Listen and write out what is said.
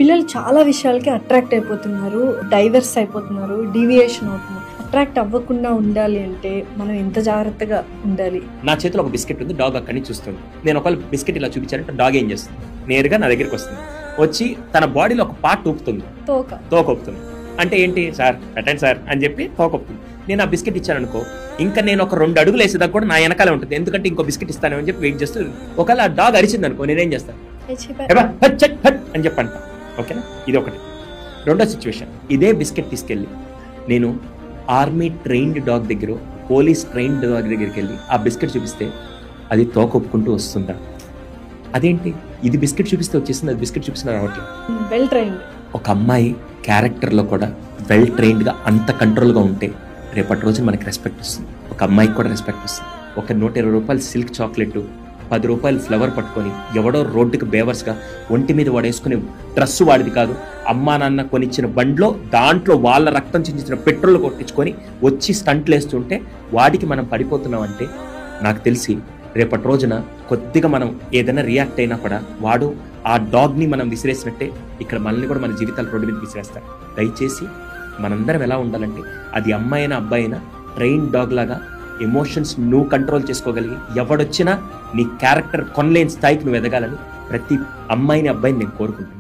పిల్లలు చాలా విషయాలకి అట్రాక్ట్ అయిపోతున్నారు, డైవర్స్ అయిపోతున్నారు, డీవియేషన్ అవుతున్నారు. అట్రాక్ట్ అవ్వకుండా ఉండాలి అంటే మనం ఎంత జాగ్రత్తగా ఉండాలి? నా చేతిలో ఒక బిస్కెట్ ఉంది, డాగ్ అక్కడి నుంచి చూస్తుంది. నేను ఒకవేళ బిస్కెట్ ఇలా చూపించానంటే డాగ్ ఏం చేస్తుంది, నేరుగా నా దగ్గరికి వస్తుంది, వచ్చి తన బాడీలో ఒక పార్ట్ ఊపుతుంది, తోక ఊపుతుంది. అంటే ఏంటి సార్, పెట్టండి సార్ అని చెప్పి తోక ఊపుతుంది. నేను ఆ బిస్కెట్ ఇచ్చాను అనుకో, ఇంకా నేను ఒక 2 అడుగులు వేసేదాకా కూడా నా వెనకాలే ఉంటుంది, ఎందుకంటే ఇంకో బిస్కెట్ ఇస్తాను అని చెప్పి వెయిట్ చేస్తూ. ఒకవేళ ఆ డాగ్ అరిచింది అనుకో, నేనేం చేస్తాను అని చెప్పంట. ఓకేనా, ఇది ఒకటి. రెండో సిచ్యువేషన్, ఇదే బిస్కెట్ తీసుకెళ్ళి నేను ఆర్మీ ట్రైన్డ్ డాగ్ దగ్గర, పోలీస్ ట్రైన్డ్ డాగ్ దగ్గరికి వెళ్ళి ఆ బిస్కెట్ చూపిస్తే అది తోక ఒప్పుకుంటూ వస్తుందా? అదేంటి, ఇది బిస్కెట్ చూపిస్తే వచ్చేసింది, అది బిస్కెట్ చూపిస్తున్నా రావట్లేదు. వెల్ ట్రైన్డ్ ఒక అమ్మాయి క్యారెక్టర్లో కూడా వెల్ ట్రైన్డ్గా అంత కంట్రోల్గా ఉంటే రేపటి రోజు మనకి రెస్పెక్ట్ వస్తుంది, ఒక అమ్మాయికి కూడా రెస్పెక్ట్ వస్తుంది. ఒక 120 రూపాయలు సిల్క్ చాక్లెట్, 10 రూపాయలు ఫ్లవర్ పట్టుకొని ఎవడో రోడ్డుకి బేవర్స్గా ఒంటి మీద వాడేసుకునే డ్రస్సు వాడిది కాదు, అమ్మా నాన్న కొనిచ్చిన బండ్లో దాంట్లో వాళ్ళ రక్తం చిందించిన పెట్రోల్ కొట్టించుకొని వచ్చి స్టంట్లు వేస్తుంటే వాడికి మనం పడిపోతున్నామంటే నాకు తెలిసి రేపటి రోజున కొద్దిగా మనం ఏదైనా రియాక్ట్ అయినా కూడా వాడు ఆ డాగ్ని మనం విసిరేసినట్టే ఇక్కడ మనల్ని కూడా మన జీవితాలు రోడ్డు మీద విసిరేస్తారు. దయచేసి మనందరం ఎలా ఉండాలంటే, అది అమ్మాయి అయినా అబ్బాయి అయినా ట్రైన్ డాగ్ లాగా ఎమోషన్స్ నువ్వు కంట్రోల్ చేసుకోగలిగి ఎవడొచ్చినా నీ క్యారెక్టర్ కొనలేని స్థాయికి నువ్వు ఎదగాలని ప్రతి అమ్మాయిని అబ్బాయిని నేను కోరుకుంటున్నాను.